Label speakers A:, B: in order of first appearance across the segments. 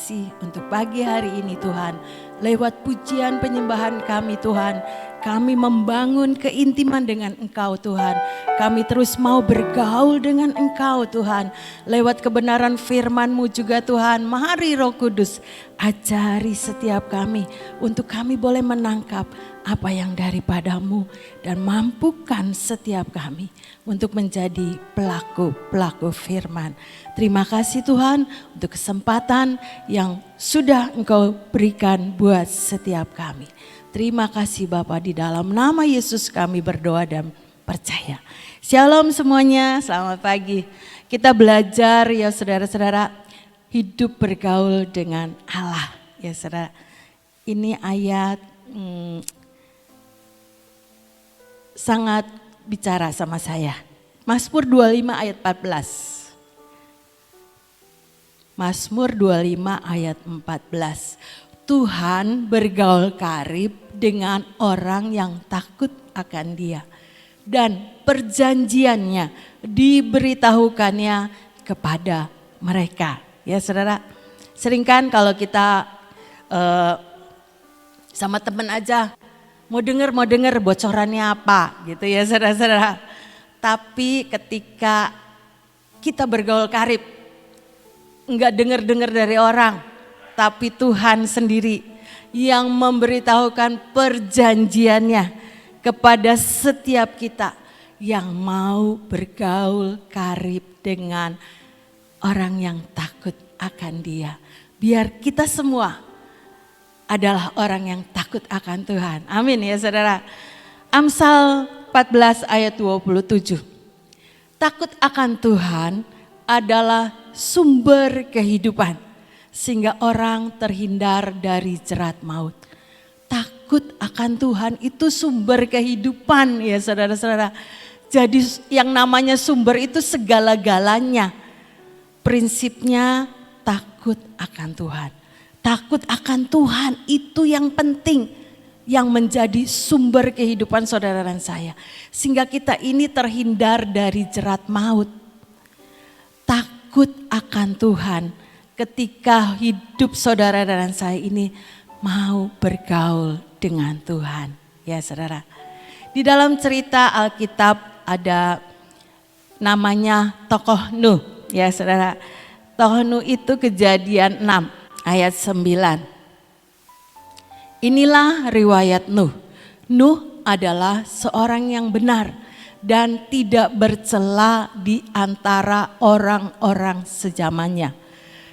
A: kasih untuk pagi hari ini Tuhan. Lewat pujian penyembahan kami Tuhan, kami membangun keintiman dengan Engkau Tuhan. Kami terus mau bergaul dengan Engkau Tuhan. Lewat kebenaran firman-Mu juga Tuhan. Mari Roh Kudus ajari setiap kami untuk kami boleh menangkap apa yang daripadamu dan mampukan setiap kami untuk menjadi pelaku-pelaku firman. Terima kasih Tuhan untuk kesempatan yang sudah Engkau berikan buat setiap kami. Terima kasih Bapa, di dalam nama Yesus kami berdoa dan percaya. Shalom semuanya, selamat pagi. Kita belajar ya saudara-saudara, hidup bergaul dengan Allah. Ya saudara, ini ayat sangat bicara sama saya. Mazmur 25 ayat 14. Mazmur 25 ayat 14. Tuhan bergaul karib dengan orang yang takut akan Dia. Dan perjanjiannya diberitahukannya kepada mereka. Ya saudara, sering kan kalau kita sama teman aja mau denger bocorannya apa gitu ya saudara-saudara. Tapi ketika kita bergaul karib, enggak dengar dari orang, tapi Tuhan sendiri yang memberitahukan perjanjiannya kepada setiap kita yang mau bergaul karib dengan orang yang takut akan Dia. Biar kita semua adalah orang yang takut akan Tuhan. Amin ya saudara. Amsal 14 ayat 27. Takut akan Tuhan adalah sumber kehidupan, sehingga orang terhindar dari jerat maut. Takut akan Tuhan itu sumber kehidupan ya saudara-saudara. Jadi yang namanya sumber itu segala-galanya. Prinsipnya takut akan Tuhan. Takut akan Tuhan itu yang penting, yang menjadi sumber kehidupan saudara dan saya. Sehingga kita ini terhindar dari jerat maut. Takut akan Tuhan ketika hidup saudara dan saya ini mau bergaul dengan Tuhan. Ya saudara, di dalam cerita Alkitab ada namanya tokoh Nuh. Ya saudara, tokoh Nuh itu Kejadian 6. Ayat 9. Inilah riwayat Nuh. Nuh adalah seorang yang benar dan tidak bercela di antara orang-orang sezamannya.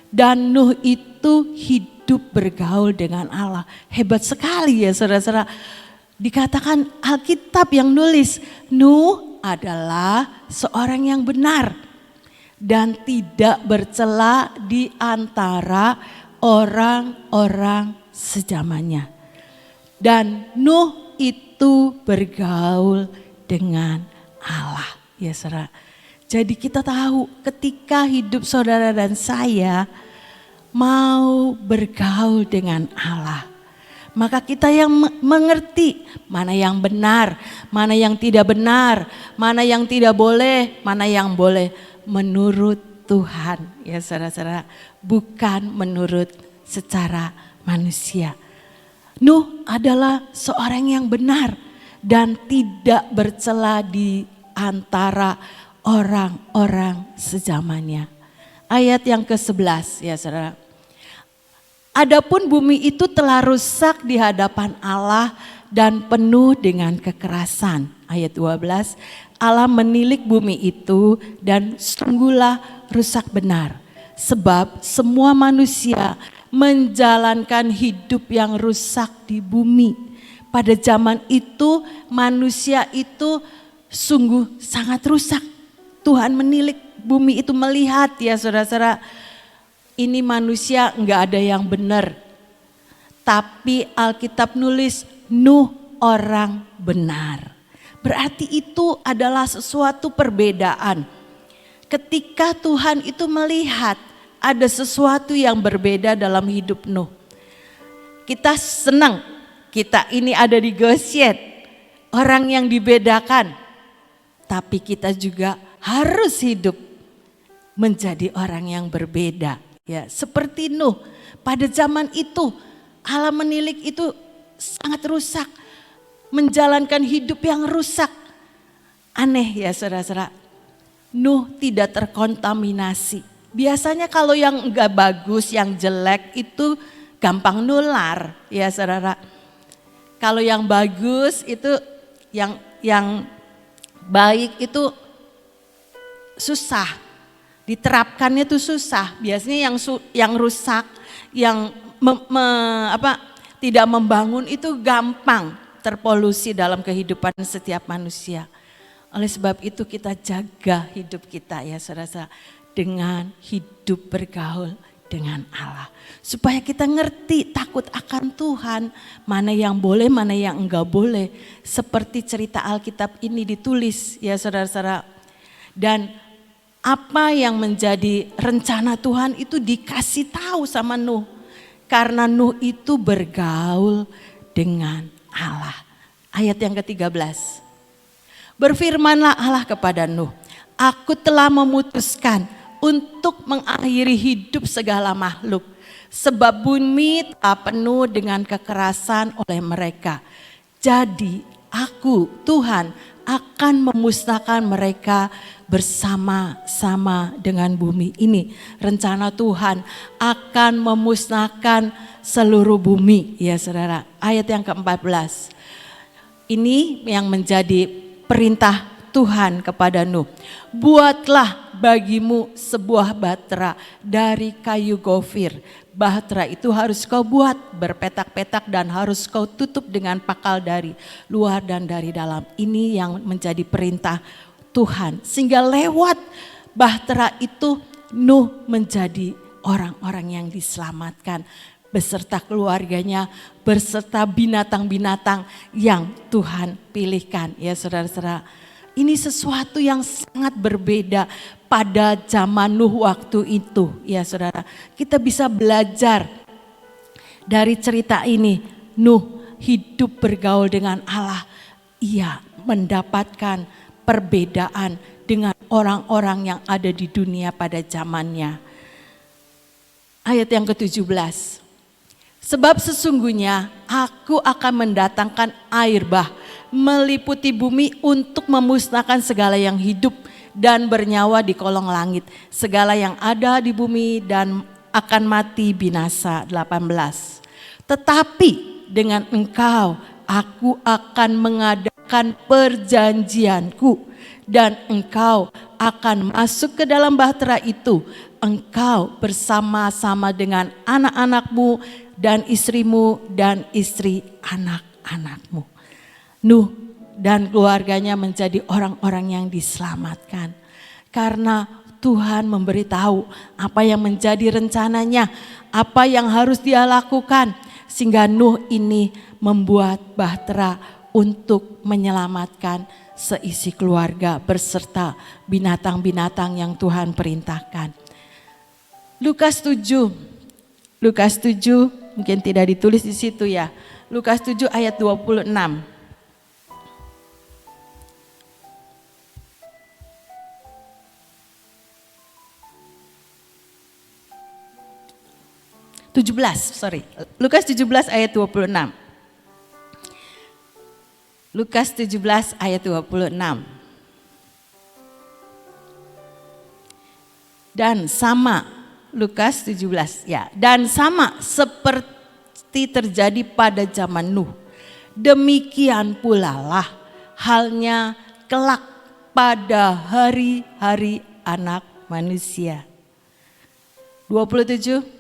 A: Dan Nuh itu hidup bergaul dengan Allah. Hebat sekali ya saudara-saudara. Dikatakan Alkitab yang nulis, Nuh adalah seorang yang benar dan tidak bercela di antara orang-orang sezamannya. Dan Nuh itu bergaul dengan Allah. Ya saudara. Jadi kita tahu ketika hidup saudara dan saya mau bergaul dengan Allah, maka kita yang mengerti mana yang benar, mana yang tidak benar, mana yang tidak boleh, mana yang boleh menurut Tuhan ya saudara-saudara, bukan menurut secara manusia. Nuh adalah seorang yang benar dan tidak bercela di antara orang-orang sezamannya. Ayat yang ke-11 ya saudara. Adapun bumi itu telah rusak di hadapan Allah dan penuh dengan kekerasan. Ayat 12. Allah menilik bumi itu dan sungguhlah rusak benar. Sebab semua manusia menjalankan hidup yang rusak di bumi. Pada zaman itu manusia itu sungguh sangat rusak. Tuhan menilik bumi itu, melihat ya saudara-saudara, ini manusia enggak ada yang benar. Tapi Alkitab nulis Nuh orang benar. Berarti itu adalah sesuatu perbedaan. Ketika Tuhan itu melihat ada sesuatu yang berbeda dalam hidup Nuh. Kita senang, kita ini ada di Goshen, orang yang dibedakan. Tapi kita juga harus hidup menjadi orang yang berbeda. Ya, seperti Nuh. Pada zaman itu Allah menilik itu sangat rusak. Menjalankan hidup yang rusak. Aneh ya saudara-saudara. Nuh tidak terkontaminasi. Biasanya kalau yang enggak bagus, yang jelek itu gampang nular ya saudara. Kalau yang bagus itu yang baik itu susah. Diterapkannya itu susah. Biasanya yang rusak, yang tidak membangun itu gampang terpolusi dalam kehidupan setiap manusia. Oleh sebab itu kita jaga hidup kita ya saudara, dengan hidup bergaul dengan Allah. Supaya kita ngerti takut akan Tuhan, mana yang boleh, mana yang enggak boleh. Seperti cerita Alkitab ini ditulis ya saudara-saudara. Dan apa yang menjadi rencana Tuhan itu dikasih tahu sama Nuh. Karena Nuh itu bergaul dengan Allah. Ayat yang ke-13. Berfirmanlah Allah kepada Nuh, aku telah memutuskan untuk mengakhiri hidup segala makhluk. Sebab bumi telah penuh dengan kekerasan oleh mereka. Jadi aku, Tuhan, akan memusnahkan mereka bersama-sama dengan bumi ini. Rencana Tuhan akan memusnahkan seluruh bumi ya saudara. Ayat yang ke-14. Ini yang menjadi perintah Tuhan kepada Nuh. Buatlah bagimu sebuah bahtera dari kayu gofir. Bahtera itu harus kau buat berpetak-petak dan harus kau tutup dengan pakal dari luar dan dari dalam. Ini yang menjadi perintah Tuhan. Sehingga lewat bahtera itu Nuh menjadi orang-orang yang diselamatkan. Beserta keluarganya, beserta binatang-binatang yang Tuhan pilihkan. Ya saudara-saudara, ini sesuatu yang sangat berbeda pada zaman Nuh waktu itu. Ya saudara, kita bisa belajar dari cerita ini. Nuh hidup bergaul dengan Allah. Ia mendapatkan perbedaan dengan orang-orang yang ada di dunia pada zamannya. Ayat yang ke-17. Sebab sesungguhnya aku akan mendatangkan air bah meliputi bumi untuk memusnahkan segala yang hidup dan bernyawa di kolong langit. Segala yang ada di bumi dan akan mati binasa. 18. Tetapi dengan engkau aku akan mengadakan perjanjianku dan engkau akan masuk ke dalam bahtera itu. Engkau bersama-sama dengan anak-anakmu dan istrimu dan istri anak-anakmu. Nuh dan keluarganya menjadi orang-orang yang diselamatkan. Karena Tuhan memberitahu apa yang menjadi rencananya, apa yang harus dia lakukan. Sehingga Nuh ini membuat bahtera untuk menyelamatkan seisi keluarga beserta binatang-binatang yang Tuhan perintahkan. Lukas 7 mungkin tidak ditulis di situ ya. Lukas 7 ayat 26. Lukas 17 ayat 26. Lukas 17 ayat 26. Dan sama Lukas 17 ya. Dan sama seperti terjadi pada zaman Nuh. Demikian pula lah halnya kelak pada hari-hari anak manusia. 27.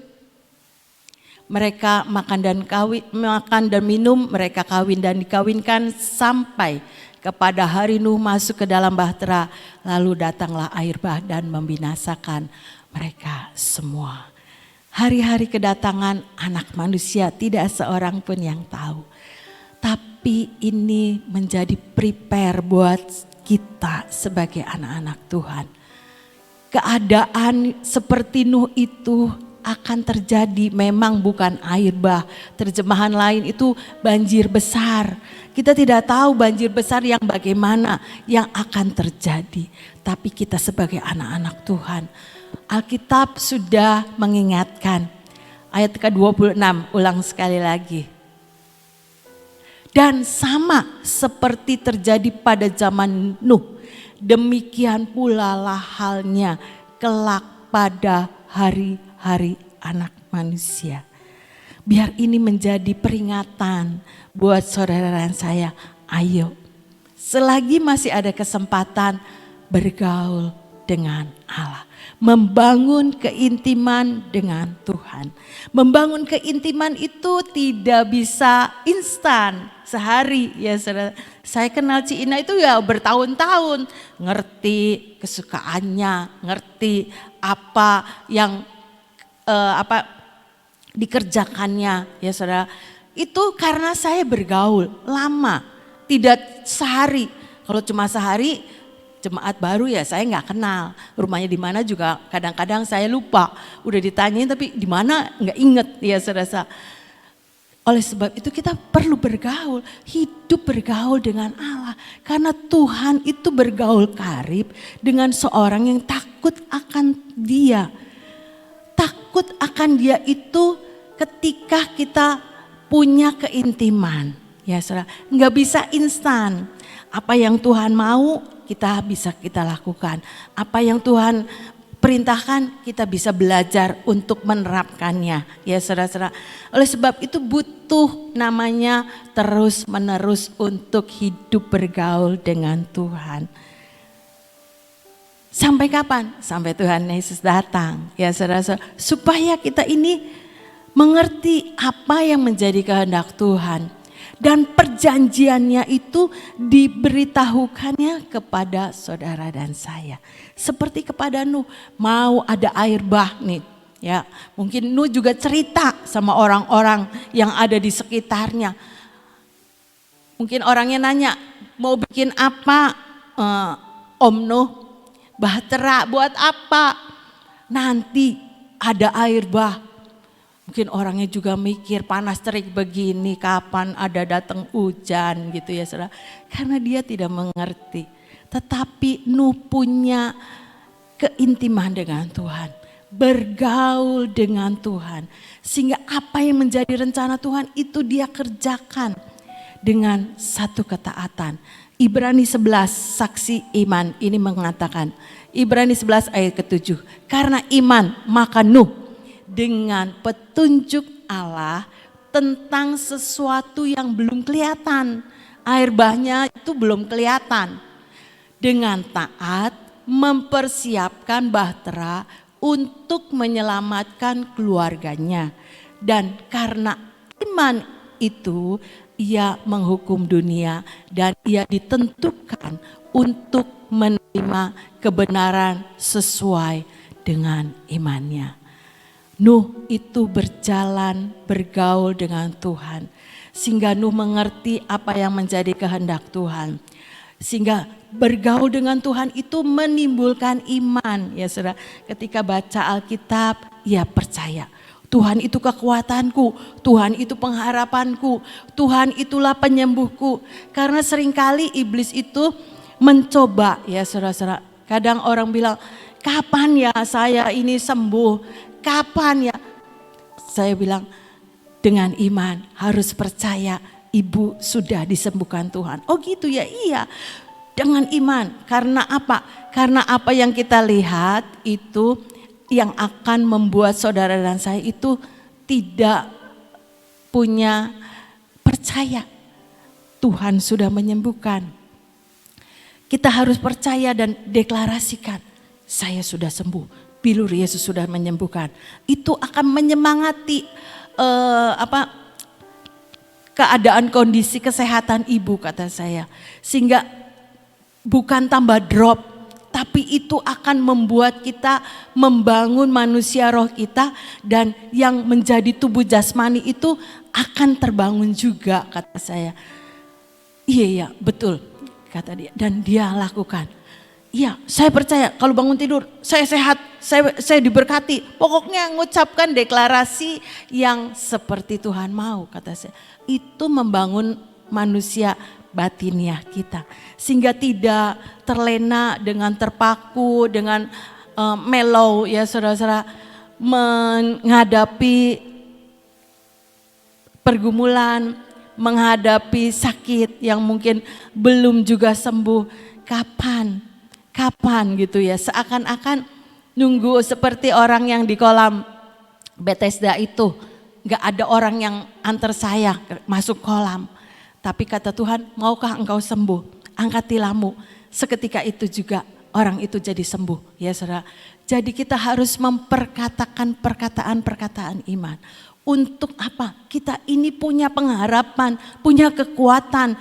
A: Mereka makan dan minum, mereka kawin dan dikawinkan sampai kepada hari Nuh masuk ke dalam bahtera, lalu datanglah air bah dan membinasakan mereka semua. Hari-hari kedatangan anak manusia tidak seorang pun yang tahu. Tapi ini menjadi prepare buat kita sebagai anak-anak Tuhan. Keadaan seperti Nuh itu akan terjadi, memang bukan air bah. Terjemahan lain itu banjir besar. Kita tidak tahu banjir besar yang bagaimana yang akan terjadi. Tapi kita sebagai anak-anak Tuhan, Alkitab sudah mengingatkan Ayat ke-26, ulang sekali lagi. Dan sama seperti terjadi pada zaman Nuh, demikian pula lah halnya kelak pada hari-hari Anak Manusia. Biar ini menjadi peringatan buat saudara dan saya. Ayo, selagi masih ada kesempatan, bergaul dengan Allah. Membangun keintiman dengan Tuhan. Membangun keintiman itu tidak bisa instan sehari ya saudara. Saya kenal Ci Ina itu ya bertahun-tahun. Ngerti kesukaannya, ngerti apa yang dikerjakannya ya saudara. Itu karena saya bergaul lama, tidak sehari. Kalau cuma sehari, jemaat baru ya saya nggak kenal, rumahnya di mana juga kadang-kadang saya lupa, udah ditanyain tapi di mana nggak inget ya saudara. Oleh sebab itu kita perlu bergaul, hidup bergaul dengan Allah, karena Tuhan itu bergaul karib dengan seorang yang takut akan Dia. Takut akan Dia itu ketika kita punya keintiman, ya saudara, nggak bisa instan. Apa yang Tuhan mau kita bisa kita lakukan. Apa yang Tuhan perintahkan kita bisa belajar untuk menerapkannya. Ya saudara-saudara. Oleh sebab itu butuh namanya terus menerus untuk hidup bergaul dengan Tuhan. Sampai kapan? Sampai Tuhan Yesus datang. Ya saudara-saudara. Supaya kita ini mengerti apa yang menjadi kehendak Tuhan. Dan perjanjiannya itu diberitahukannya kepada saudara dan saya. Seperti kepada Nuh, mau ada air bah nih. Ya, mungkin Nuh juga cerita sama orang-orang yang ada di sekitarnya. Mungkin orangnya nanya, mau bikin apa Om Nuh? Bahtera buat apa? Nanti ada air bah. Mungkin orangnya juga mikir panas terik begini kapan ada datang hujan gitu ya saudara. Karena dia tidak mengerti. Tetapi Nuh punya keintiman dengan Tuhan. Bergaul dengan Tuhan. Sehingga apa yang menjadi rencana Tuhan itu dia kerjakan dengan satu ketaatan. Ibrani 11 saksi iman ini mengatakan. Ibrani 11 ayat ke-7. Karena iman maka Nuh dengan petunjuk Allah tentang sesuatu yang belum kelihatan. Air bahnya itu belum kelihatan. Dengan taat mempersiapkan bahtera untuk menyelamatkan keluarganya. Dan karena iman itu ia menghukum dunia dan ia ditentukan untuk menerima kebenaran sesuai dengan imannya. Nuh itu berjalan bergaul dengan Tuhan. Sehingga Nuh mengerti apa yang menjadi kehendak Tuhan. Sehingga bergaul dengan Tuhan itu menimbulkan iman. Ya saudara, ketika baca Alkitab, ya percaya. Tuhan itu kekuatanku, Tuhan itu pengharapanku, Tuhan itulah penyembuhku. Karena seringkali iblis itu mencoba ya saudara-saudara. Kadang orang bilang, kapan ya saya ini sembuh? Kapan ya? Saya bilang dengan iman harus percaya ibu sudah disembuhkan Tuhan. Oh gitu ya, iya. Dengan iman. Karena apa? Karena apa yang kita lihat itu yang akan membuat saudara dan saya itu tidak punya percaya. Tuhan sudah menyembuhkan. Kita harus percaya dan deklarasikan. Saya sudah sembuh. Bilur Yesus sudah menyembuhkan. Itu akan menyemangati keadaan kondisi kesehatan ibu kata saya. Sehingga bukan tambah drop, tapi itu akan membuat kita membangun manusia roh kita dan yang menjadi tubuh jasmani itu akan terbangun juga kata saya. Iya betul kata dia dan dia lakukan. Iya, saya percaya kalau bangun tidur saya sehat, saya diberkati. Pokoknya mengucapkan deklarasi yang seperti Tuhan mau kata saya. Itu membangun manusia batiniah kita. Sehingga tidak terlena dengan terpaku, dengan mellow ya saudara-saudara. Menghadapi pergumulan, menghadapi sakit yang mungkin belum juga sembuh. Kapan gitu ya, seakan-akan nunggu seperti orang yang di kolam Bethesda itu. Gak ada orang yang antar saya masuk kolam. Tapi kata Tuhan, maukah engkau sembuh? Angkat tilammu. Seketika itu juga orang itu jadi sembuh. Ya saudara. Jadi kita harus memperkatakan perkataan-perkataan iman. Untuk apa? Kita ini punya pengharapan, punya kekuatan,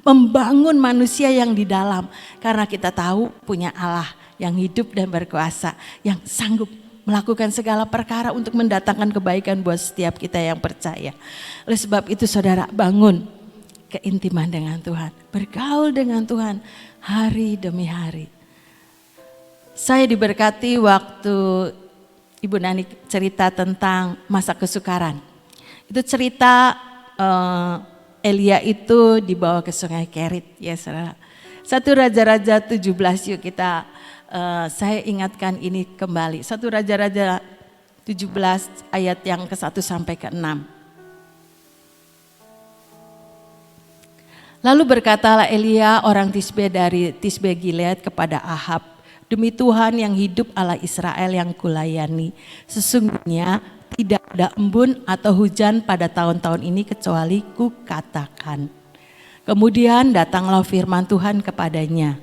A: membangun manusia yang di dalam. Karena kita tahu punya Allah yang hidup dan berkuasa, yang sanggup melakukan segala perkara untuk mendatangkan kebaikan buat setiap kita yang percaya. Oleh sebab itu saudara, bangun keintiman dengan Tuhan, bergaul dengan Tuhan hari demi hari. Saya diberkati waktu Ibu Nani cerita tentang masa kesukaran. Itu cerita Elia itu dibawa ke Sungai Kerit, ya saudara. 1 Raja-Raja 17, yuk kita saya ingatkan ini kembali. 1 Raja-Raja 17 ayat yang ke-1 sampai ke-6. Lalu berkatalah Elia orang Tisbe dari Tisbe Gilead kepada Ahab, demi Tuhan yang hidup Allah Israel yang kulayani, sesungguhnya tidak ada embun atau hujan pada tahun-tahun ini kecuali kukatakan. Kemudian datanglah firman Tuhan kepadanya,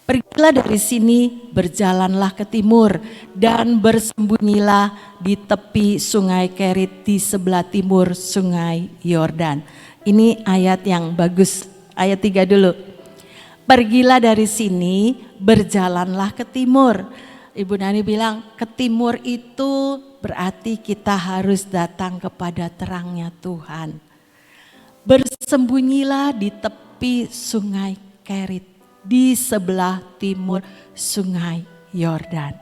A: pergilah dari sini, berjalanlah ke timur dan bersembunyilah di tepi Sungai Kerit di sebelah timur Sungai Yordan. Ini ayat yang bagus, ayat 3 dulu. Pergilah dari sini, berjalanlah ke timur. Ibu Nani bilang ke timur itu berarti kita harus datang kepada terangnya Tuhan. Bersembunyilah di tepi Sungai Kerit di sebelah timur Sungai Yordan.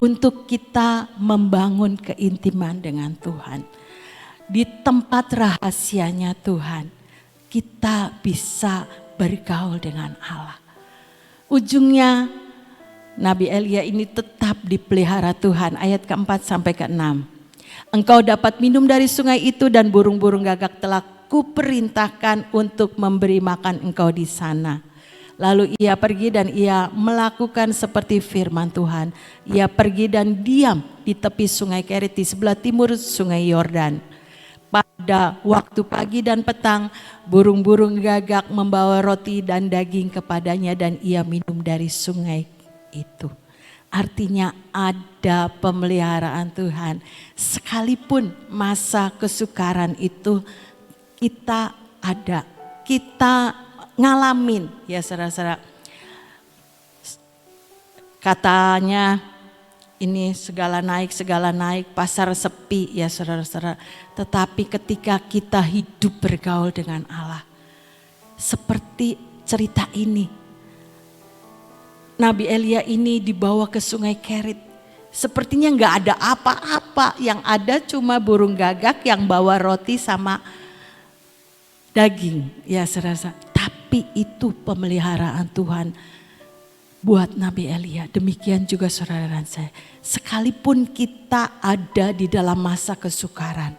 A: Untuk kita membangun keintiman dengan Tuhan. Di tempat rahasianya Tuhan, kita bisa bergaul dengan Allah. Ujungnya Nabi Elia ini tetap dipelihara Tuhan, ayat ke-4 sampai ke-6. Engkau dapat minum dari sungai itu dan burung-burung gagak telah kuperintahkan untuk memberi makan engkau di sana. Lalu ia pergi dan ia melakukan seperti firman Tuhan. Ia pergi dan diam di tepi Sungai Kerit di sebelah timur Sungai Yordan. Pada waktu pagi dan petang, burung-burung gagak membawa roti dan daging kepadanya dan ia minum dari sungai itu. Artinya ada pemeliharaan Tuhan. Sekalipun masa kesukaran itu kita ada, kita ngalamin ya saudara-saudara. Katanya ini segala naik, pasar sepi ya saudara-saudara. Tetapi ketika kita hidup bergaul dengan Allah, seperti cerita ini, Nabi Elia ini dibawa ke Sungai Kerit. Sepertinya nggak ada apa-apa, yang ada cuma burung gagak yang bawa roti sama daging ya saudara-saudara. Tapi itu pemeliharaan Tuhan buat Nabi Elia. Demikian juga saudara dan saya. Sekalipun kita ada di dalam masa kesukaran,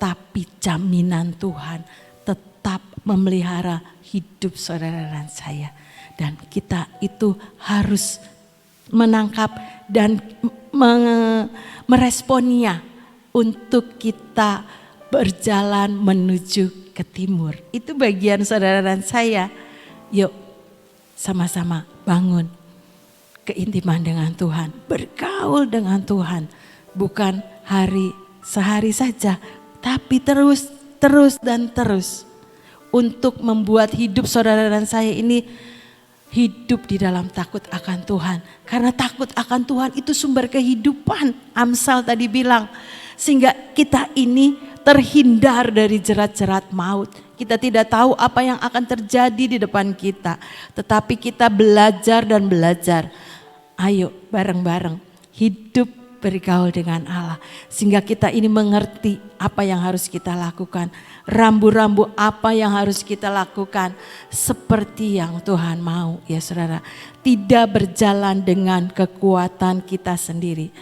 A: tapi jaminan Tuhan tetap memelihara hidup saudara dan saya. Dan kita itu harus menangkap dan meresponnya untuk kita berjalan menuju ke timur. Itu bagian saudara dan saya. Yuk sama-sama bangun keintiman dengan Tuhan, bergaul dengan Tuhan, bukan sehari saja, tapi terus untuk membuat hidup saudara dan saya ini hidup di dalam takut akan Tuhan. Karena takut akan Tuhan itu sumber kehidupan. Amsal tadi bilang, sehingga kita ini terhindar dari jerat-jerat maut. Kita tidak tahu apa yang akan terjadi di depan kita, tetapi kita belajar dan belajar. Ayo bareng-bareng hidup bergaul dengan Allah, sehingga kita ini mengerti apa yang harus kita lakukan, rambu-rambu apa yang harus kita lakukan, seperti yang Tuhan mau ya saudara. Tidak berjalan dengan kekuatan kita sendiri.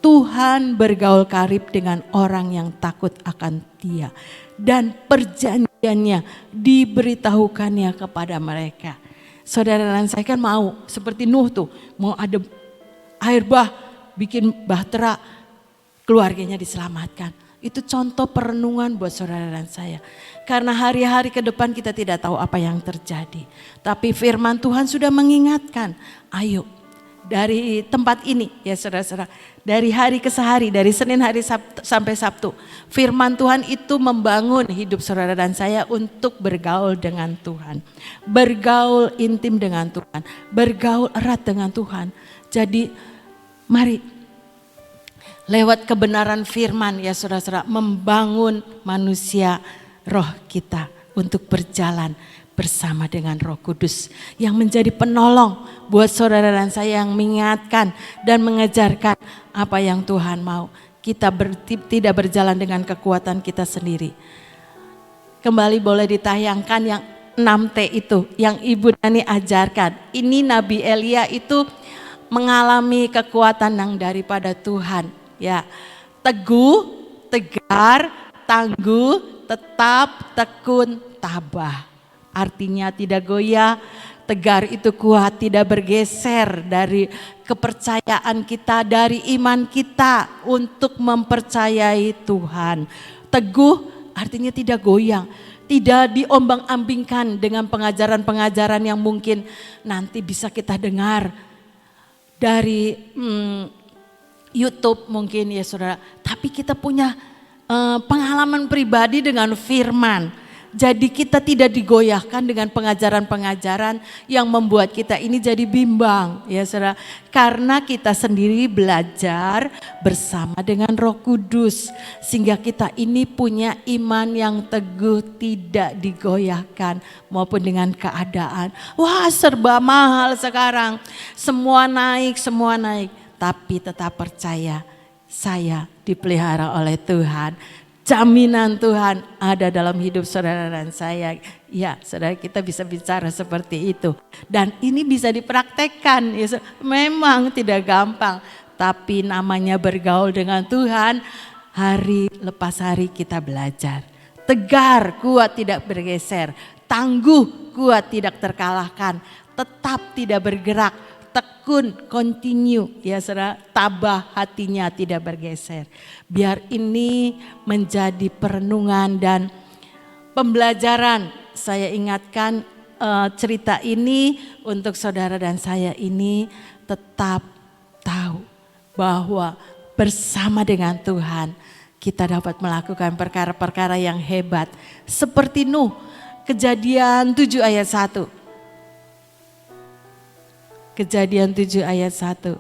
A: Tuhan bergaul karib dengan orang yang takut akan Dia, dan perjanjiannya diberitahukannya kepada mereka. Saudara dan saya kan mau seperti Nuh tuh, mau ada air bah, bikin bahtera, keluarganya diselamatkan. Itu contoh perenungan buat saudara dan saya. Karena hari-hari ke depan kita tidak tahu apa yang terjadi. Tapi firman Tuhan sudah mengingatkan, ayo dari tempat ini ya saudara-saudara, dari hari ke hari, dari Senin hari sampai Sabtu, firman Tuhan itu membangun hidup saudara dan saya untuk bergaul dengan Tuhan, bergaul intim dengan Tuhan, bergaul erat dengan Tuhan. Jadi mari lewat kebenaran firman ya saudara-saudara, membangun manusia roh kita untuk berjalan bersama dengan Roh Kudus yang menjadi penolong buat saudara dan saya, yang mengingatkan dan mengejarkan apa yang Tuhan mau. Kita tidak berjalan dengan kekuatan kita sendiri. Kembali boleh ditayangkan yang 6T itu yang Ibu Nani ajarkan. Ini Nabi Elia itu mengalami kekuatan yang daripada Tuhan. Ya, teguh, tegar, tangguh, tetap, tekun, tabah. Artinya tidak goyah, tegar itu kuat, tidak bergeser dari kepercayaan kita, dari iman kita untuk mempercayai Tuhan. Teguh artinya tidak goyang, tidak diombang-ambingkan dengan pengajaran-pengajaran yang mungkin nanti bisa kita dengar dari YouTube mungkin ya saudara. Tapi kita punya pengalaman pribadi dengan firman. Jadi kita tidak digoyahkan dengan pengajaran-pengajaran yang membuat kita ini jadi bimbang ya saudara. Karena kita sendiri belajar bersama dengan Roh Kudus. Sehingga kita ini punya iman yang teguh, tidak digoyahkan maupun dengan keadaan. Wah serba mahal sekarang, semua naik. Tapi tetap percaya, saya dipelihara oleh Tuhan. Jaminan Tuhan ada dalam hidup saudara dan saya. Ya saudara, kita bisa bicara seperti itu. Dan ini bisa dipraktekkan. Ya, memang tidak gampang. Tapi namanya bergaul dengan Tuhan. Hari lepas hari kita belajar. Tegar, kuat, tidak bergeser. Tangguh, kuat, tidak terkalahkan. Tetap tidak bergerak. Tekun, continue, ya saudara, tabah, hatinya tidak bergeser. Biar ini menjadi perenungan dan pembelajaran. Saya ingatkan cerita ini untuk saudara dan saya ini tetap tahu bahwa bersama dengan Tuhan kita dapat melakukan perkara-perkara yang hebat. Seperti Nuh, Kejadian 7 ayat 1. Kejadian 7 ayat 1.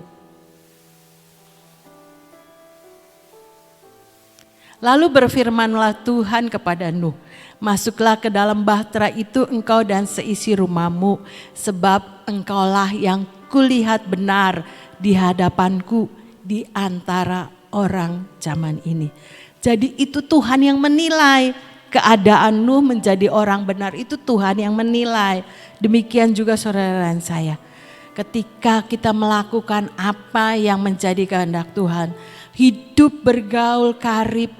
A: Lalu berfirmanlah Tuhan kepada Nuh, masuklah ke dalam bahtera itu engkau dan seisi rumahmu, sebab engkaulah yang kulihat benar di hadapanku di antara orang zaman ini. Jadi itu Tuhan yang menilai keadaan Nuh menjadi orang benar, itu Tuhan yang menilai. Demikian juga saudara dan saya. Ketika kita melakukan apa yang menjadi kehendak Tuhan, hidup bergaul karib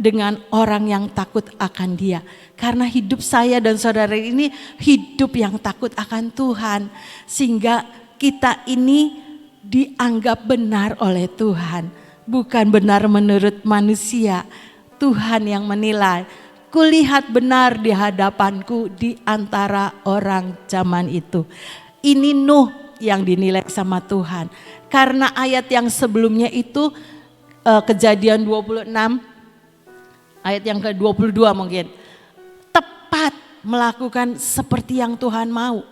A: dengan orang yang takut akan Dia. Karena hidup saya dan saudara ini hidup yang takut akan Tuhan. Sehingga kita ini dianggap benar oleh Tuhan. Bukan benar menurut manusia. Tuhan yang menilai. Kulihat benar di hadapanku di antara orang zaman itu. Ini Nuh yang dinilai sama Tuhan. Karena ayat yang sebelumnya itu Kejadian 26 ayat yang ke-22 mungkin. Tepat melakukan seperti yang Tuhan mau.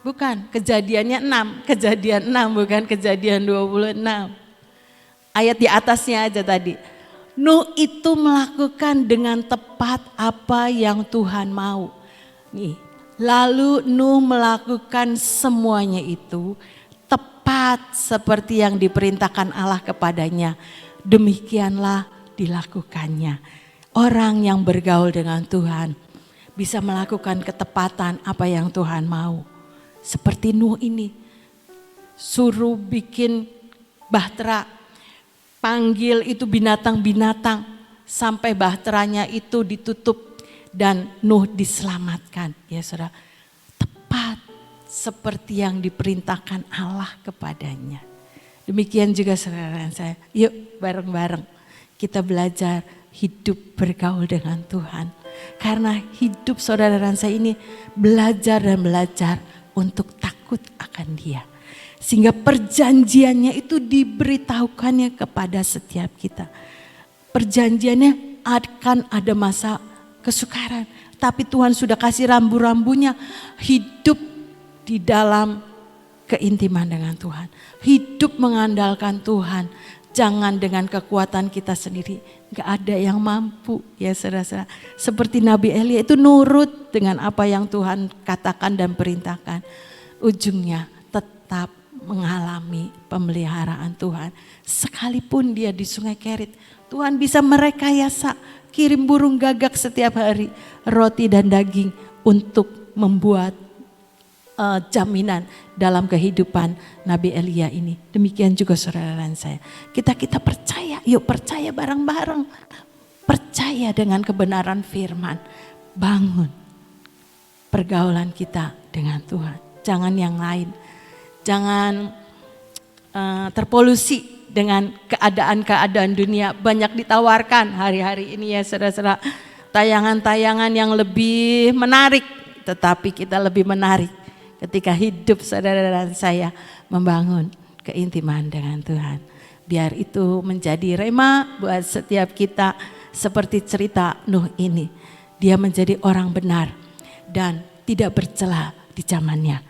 A: Bukan, Kejadiannya 6. Kejadian 6 bukan Kejadian 26. Ayat di atasnya aja tadi. Nuh itu melakukan dengan tepat apa yang Tuhan mau. Nih, lalu Nuh melakukan semuanya itu tepat seperti yang diperintahkan Allah kepadanya. Demikianlah dilakukannya. Orang yang bergaul dengan Tuhan bisa melakukan ketepatan apa yang Tuhan mau. seperti Nuh ini. Suruh bikin bahtera, panggil itu binatang-binatang sampai bahteranya itu ditutup dan Nuh diselamatkan. Ya saudara, tepat seperti yang diperintahkan Allah kepadanya. Demikian juga saudara saya, yuk bareng-bareng kita belajar hidup bergaul dengan Tuhan. Karena hidup saudara dan saya ini belajar dan belajar untuk takut akan Dia. Sehingga perjanjiannya itu diberitahukannya kepada setiap kita. Perjanjiannya akan ada masa kesukaran. Tapi Tuhan sudah kasih rambu-rambunya, hidup di dalam keintiman dengan Tuhan. Hidup mengandalkan Tuhan. Jangan dengan kekuatan kita sendiri. Gak ada yang mampu ya saudara-saudara. Seperti Nabi Elia itu nurut dengan apa yang Tuhan katakan dan perintahkan. Ujungnya tetap mengalami pemeliharaan Tuhan. Sekalipun dia di Sungai Kerit. Tuhan bisa merekayasa kirim burung gagak setiap hari. Roti dan daging untuk membuat jaminan dalam kehidupan Nabi Elia ini. Demikian juga saudara dan saya. Kita percaya, yuk percaya bareng-bareng. Percaya dengan kebenaran firman. Bangun pergaulan kita dengan Tuhan. Jangan yang lain. Jangan terpolusi dengan keadaan-keadaan dunia. Banyak ditawarkan hari-hari ini ya saudara-saudara. Tayangan-tayangan yang lebih menarik. Tetapi kita lebih menarik ketika hidup saudara dan saya membangun keintiman dengan Tuhan. Biar itu menjadi rema buat setiap kita seperti cerita Nuh ini. Dia menjadi orang benar dan tidak bercela di zamannya.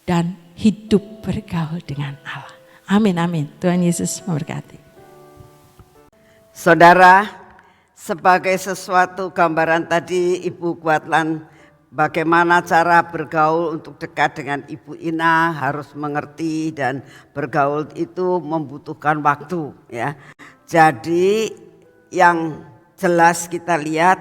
A: Dan hidup bergaul dengan Allah. Amin, amin. Tuhan Yesus memberkati.
B: Saudara, sebagai sesuatu gambaran tadi Ibu Kuatlan bagaimana cara bergaul untuk dekat dengan Ibu Ina, harus mengerti dan bergaul itu membutuhkan waktu ya. Jadi yang jelas kita lihat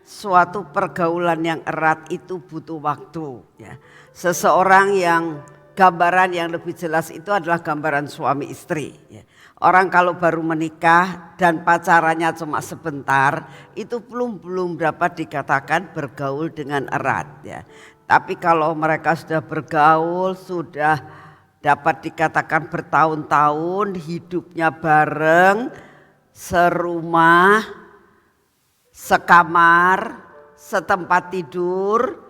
B: suatu pergaulan yang erat itu butuh waktu ya. Seseorang yang gambaran yang lebih jelas itu adalah gambaran suami istri ya. Orang kalau baru menikah dan pacarannya cuma sebentar, itu belum dapat dikatakan bergaul dengan erat ya. Tapi kalau mereka sudah bergaul, sudah dapat dikatakan bertahun-tahun, hidupnya bareng, serumah, sekamar, setempat tidur,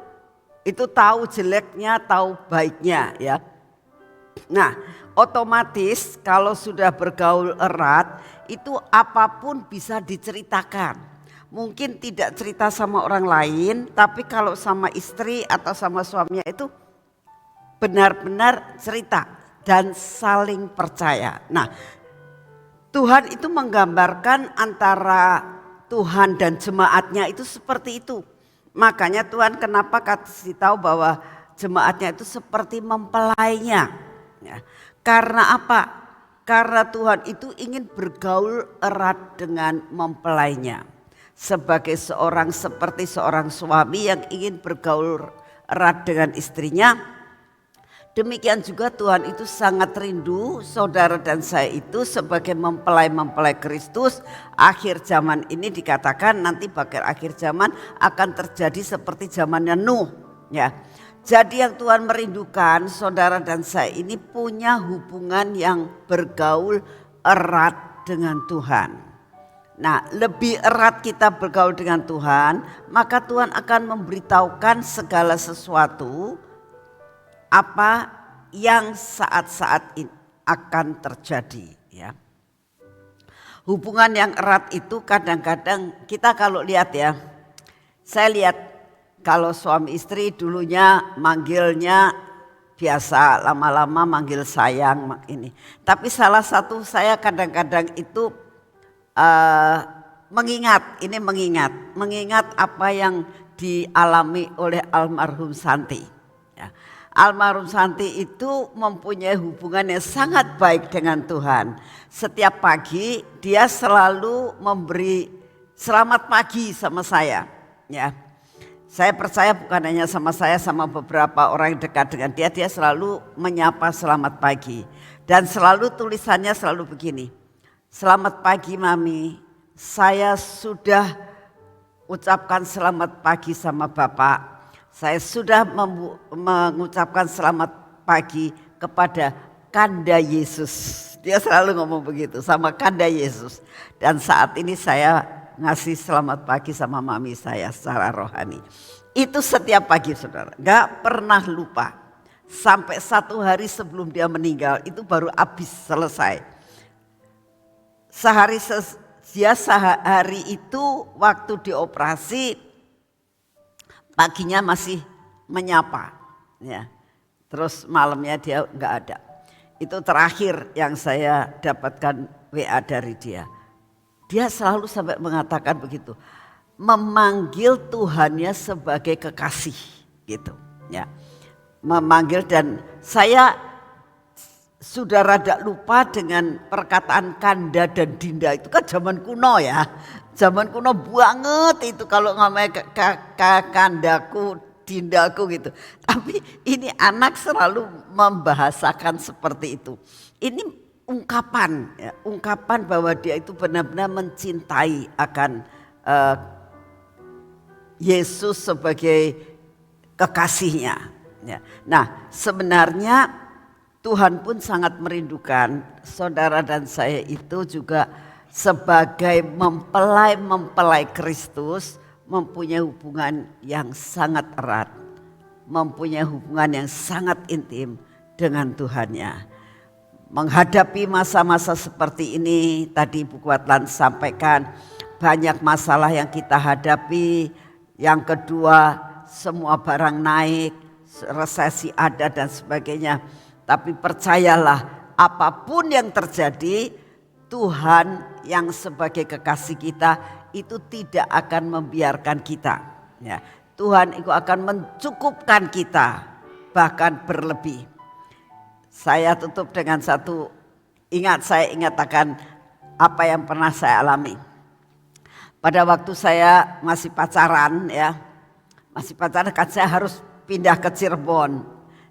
B: itu tahu jeleknya, tahu baiknya ya. Nah, otomatis kalau sudah bergaul erat itu apapun bisa diceritakan. Mungkin tidak cerita sama orang lain, tapi kalau sama istri atau sama suaminya itu benar-benar cerita dan saling percaya. Nah, Tuhan itu menggambarkan antara Tuhan dan jemaatnya itu seperti itu. Makanya Tuhan kenapa kasih tahu bahwa jemaatnya itu seperti mempelainya. Ya. Karena apa? Karena Tuhan itu ingin bergaul erat dengan mempelainya. Seperti seorang suami yang ingin bergaul erat dengan istrinya. Demikian juga Tuhan itu sangat rindu saudara dan saya itu sebagai mempelai-mempelai Kristus. Akhir zaman ini dikatakan nanti pada akhir zaman akan terjadi seperti zamannya Nuh. Ya. Jadi yang Tuhan merindukan saudara dan saya ini punya hubungan yang bergaul erat dengan Tuhan. Nah, lebih erat kita bergaul dengan Tuhan, maka Tuhan akan memberitahukan segala sesuatu apa yang saat-saat ini akan terjadi ya. Hubungan yang erat itu kadang-kadang kita kalau lihat ya, saya lihat kalau suami istri dulunya manggilnya biasa, lama-lama manggil sayang ini. Tapi salah satu saya kadang-kadang itu mengingat apa yang dialami oleh almarhum Santi. Ya. Almarhum Santi itu mempunyai hubungan yang sangat baik dengan Tuhan. Setiap pagi dia selalu memberi selamat pagi sama saya. Ya. Saya percaya bukan hanya sama saya, sama beberapa orang yang dekat dengan dia, dia selalu menyapa selamat pagi. Dan selalu tulisannya selalu begini, selamat pagi Mami, saya sudah ucapkan selamat pagi sama Bapak. Saya sudah mengucapkan selamat pagi kepada Kanda Yesus. Dia selalu ngomong begitu sama Kanda Yesus. Dan saat ini saya ngasih selamat pagi sama Mami saya secara rohani. Itu setiap pagi saudara, gak pernah lupa. Sampai 1 hari sebelum dia meninggal itu baru habis selesai. Sehari itu waktu dioperasi paginya masih menyapa, ya. Terus malamnya dia nggak ada. Itu terakhir yang saya dapatkan WA dari dia. Dia selalu sampai mengatakan begitu, memanggil Tuhannya sebagai kekasih, gitu, ya. Memanggil, dan saya sudah rada lupa dengan perkataan Kanda dan Dinda, itu kan zaman kuno ya, zaman kuno banget itu kalau ngomongnya Kandaku, Dindaku gitu. Tapi ini anak selalu membahasakan seperti itu. Ini ungkapan, ya, ungkapan bahwa dia itu benar-benar mencintai akan Yesus sebagai kekasihnya. Ya. Nah, sebenarnya Tuhan pun sangat merindukan saudara dan saya itu juga sebagai mempelai Kristus mempunyai hubungan yang sangat erat, mempunyai hubungan yang sangat intim dengan Tuhannya. Menghadapi masa-masa seperti ini, tadi Ibu Kuatlan sampaikan banyak masalah yang kita hadapi. Yang kedua, semua barang naik, resesi ada dan sebagainya. Tapi percayalah, apapun yang terjadi, Tuhan yang sebagai kekasih kita itu tidak akan membiarkan kita. Ya, Tuhan itu akan mencukupkan kita, bahkan berlebih. Saya tutup dengan satu, saya ingat akan apa yang pernah saya alami. Pada waktu saya masih pacaran, ya, kan saya harus pindah ke Cirebon.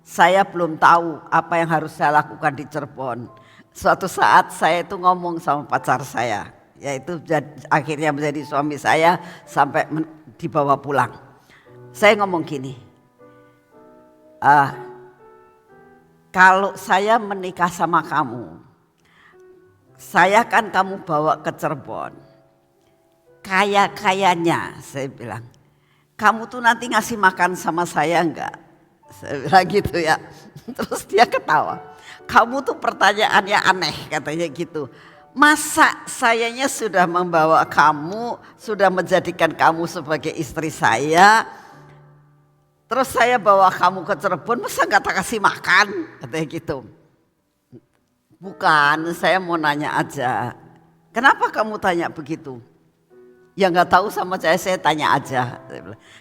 B: Saya belum tahu apa yang harus saya lakukan di Cirebon. Suatu saat saya itu ngomong sama pacar saya, yaitu akhirnya menjadi suami saya sampai dibawa pulang. Saya ngomong gini, kalau saya menikah sama kamu, saya kan kamu bawa ke Cirebon. Kayaknya saya bilang, kamu tuh nanti ngasih makan sama saya enggak? Saya bilang gitu ya. Terus dia ketawa. Kamu tuh pertanyaannya aneh katanya gitu. Masa sayanya sudah membawa kamu, sudah menjadikan kamu sebagai istri saya, terus saya bawa kamu ke Cirebon, masa gak tak kasih makan? Katanya gitu. Bukan, saya mau nanya aja. Kenapa kamu tanya begitu? Ya nggak tahu sama saya tanya aja.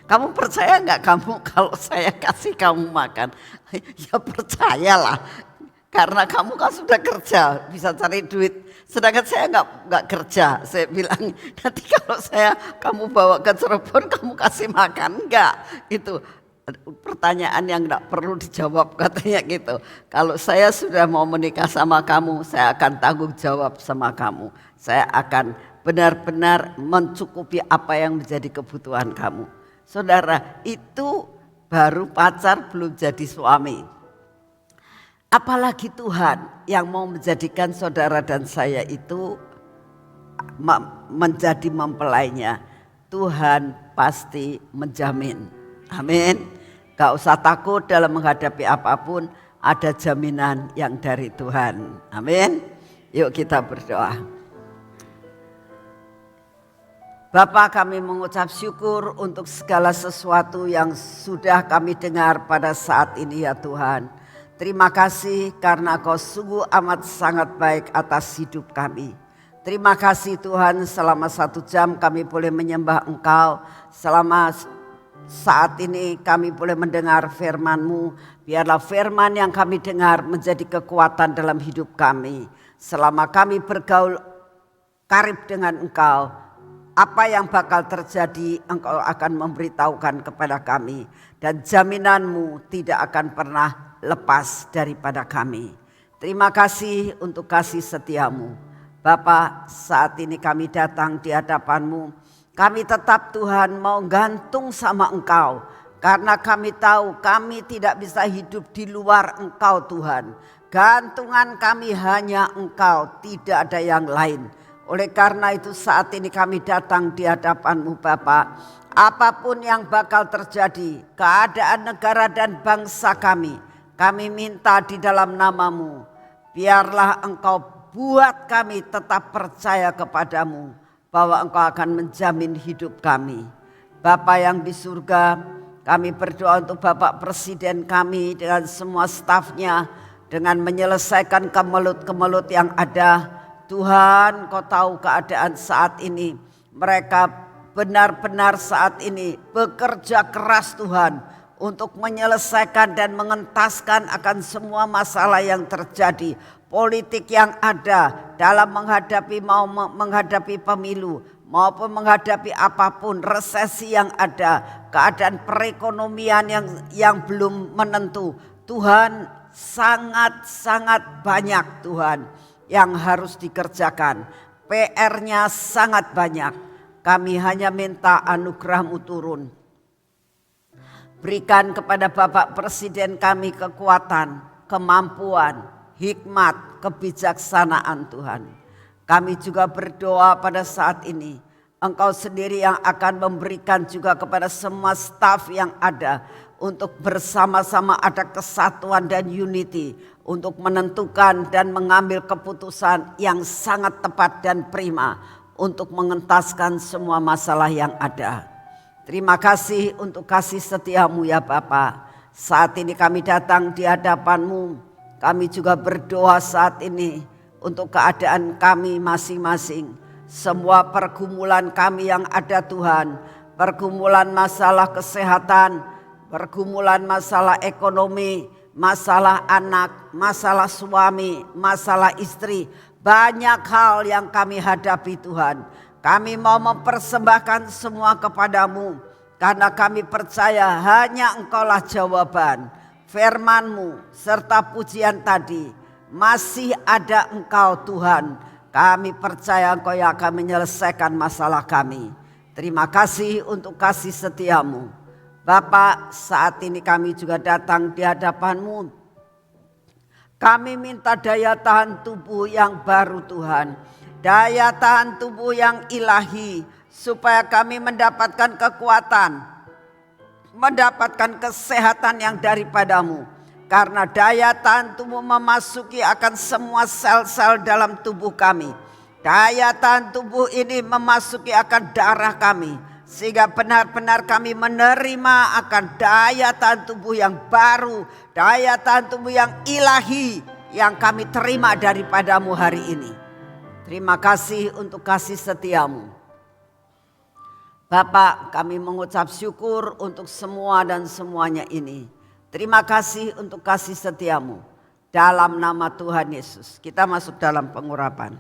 B: Kamu percaya nggak kamu kalau saya kasih kamu makan? Ya percayalah, karena kamu kan sudah kerja, bisa cari duit. Sedangkan saya nggak kerja. Saya bilang nanti kalau kamu bawa ke Cirebon kamu kasih makan nggak? Itu pertanyaan yang nggak perlu dijawab katanya gitu. Kalau saya sudah mau menikah sama kamu, saya akan tanggung jawab sama kamu. Saya akan benar-benar mencukupi apa yang menjadi kebutuhan kamu. Saudara, itu baru pacar, belum jadi suami. Apalagi Tuhan yang mau menjadikan saudara dan saya itu menjadi mempelainya. Tuhan pasti menjamin. Amin. Gak usah takut dalam menghadapi apapun, ada jaminan yang dari Tuhan. Amin. Yuk kita berdoa. Bapa, kami mengucap syukur untuk segala sesuatu yang sudah kami dengar pada saat ini ya Tuhan. Terima kasih karena Kau sungguh amat sangat baik atas hidup kami. Terima kasih Tuhan, selama 1 jam kami boleh menyembah Engkau. Selama saat ini kami boleh mendengar firman-Mu. Biarlah firman yang kami dengar menjadi kekuatan dalam hidup kami. Selama kami bergaul karib dengan Engkau, Apa yang bakal terjadi Engkau akan memberitahukan kepada kami. Dan jaminan-Mu tidak akan pernah lepas daripada kami. Terima kasih untuk kasih setia-Mu. Bapa, saat ini kami datang di hadapan-Mu. Kami tetap Tuhan mau gantung sama Engkau. Karena kami tahu kami tidak bisa hidup di luar Engkau Tuhan. Gantungan kami hanya Engkau, tidak ada yang lain. Oleh karena itu saat ini kami datang di hadapan-Mu Bapa. Apapun yang bakal terjadi, keadaan negara dan bangsa kami minta di dalam nama-Mu. Biarlah Engkau buat kami tetap percaya kepadamu bahwa Engkau akan menjamin hidup kami. Bapa yang di surga, kami berdoa untuk Bapak Presiden kami dengan semua stafnya, dengan menyelesaikan kemelut-kemelut yang ada. Tuhan, Kau tahu keadaan saat ini. Mereka benar-benar saat ini bekerja keras Tuhan untuk menyelesaikan dan mengentaskan akan semua masalah yang terjadi. Politik yang ada dalam menghadapi pemilu maupun menghadapi apapun, resesi yang ada, keadaan perekonomian yang belum menentu. Tuhan, sangat-sangat banyak Tuhan yang harus dikerjakan. PR-nya sangat banyak. Kami hanya minta anugerah-Mu turun. Berikan kepada Bapak Presiden kami kekuatan, kemampuan, hikmat, kebijaksanaan Tuhan. Kami juga berdoa pada saat ini. Engkau sendiri yang akan memberikan juga kepada semua staf yang ada. Untuk bersama-sama ada kesatuan dan unity. Untuk menentukan dan mengambil keputusan yang sangat tepat dan prima. Untuk mengentaskan semua masalah yang ada. Terima kasih untuk kasih setia-Mu ya Bapa. Saat ini kami datang di hadapan-Mu. Kami juga berdoa saat ini untuk keadaan kami masing-masing. Semua pergumulan kami yang ada Tuhan. Pergumulan masalah kesehatan, pergumulan masalah ekonomi, masalah anak, masalah suami, masalah istri. Banyak hal yang kami hadapi Tuhan. Kami mau mempersembahkan semua kepadamu. Karena kami percaya hanya Engkaulah jawaban. Firman-Mu serta pujian tadi. Masih ada Engkau Tuhan. Kami percaya Engkau yang akan menyelesaikan masalah kami. Terima kasih untuk kasih setia-Mu. Bapa, saat ini kami juga datang di hadapan-Mu. Kami minta daya tahan tubuh yang baru Tuhan. Daya tahan tubuh yang ilahi. Supaya kami mendapatkan kekuatan. Mendapatkan kesehatan yang daripada-Mu. Karena daya tahan tubuh memasuki akan semua sel-sel dalam tubuh kami. Daya tahan tubuh ini memasuki akan darah kami. Sehingga benar-benar kami menerima akan daya tahan tubuh yang baru. Daya tahan tubuh yang ilahi yang kami terima daripada-Mu hari ini. Terima kasih untuk kasih setia-Mu. Bapak, kami mengucap syukur untuk semua dan semuanya ini. Terima kasih untuk kasih setia-Mu. Dalam nama Tuhan Yesus. Kita masuk dalam pengurapan.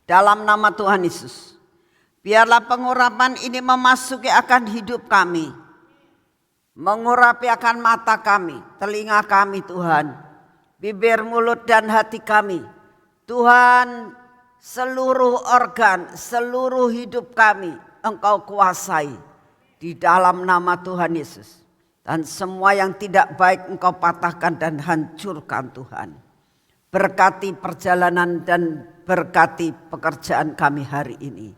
B: Dalam nama Tuhan Yesus. Biarlah pengurapan ini memasuki akan hidup kami. Mengurapi akan mata kami, telinga kami Tuhan. Bibir, mulut dan hati kami. Tuhan, seluruh organ, seluruh hidup kami Engkau kuasai. Di dalam nama Tuhan Yesus. Dan semua yang tidak baik Engkau patahkan dan hancurkan Tuhan. Berkati perjalanan dan berkati pekerjaan kami hari ini.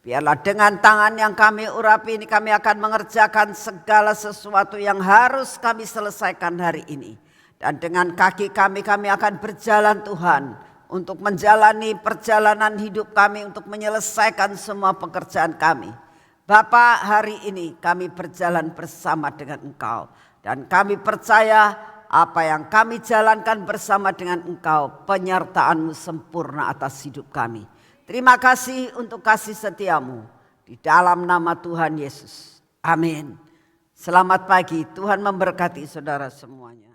B: Biarlah dengan tangan yang kami urapi ini kami akan mengerjakan segala sesuatu yang harus kami selesaikan hari ini. Dan dengan kaki kami akan berjalan Tuhan. Untuk menjalani perjalanan hidup kami, untuk menyelesaikan semua pekerjaan kami. Bapa, hari ini kami berjalan bersama dengan Engkau. Dan kami percaya apa yang kami jalankan bersama dengan Engkau, penyertaan-Mu sempurna atas hidup kami. Terima kasih untuk kasih setia-Mu. Di dalam nama Tuhan Yesus. Amin. Selamat pagi, Tuhan memberkati saudara semuanya.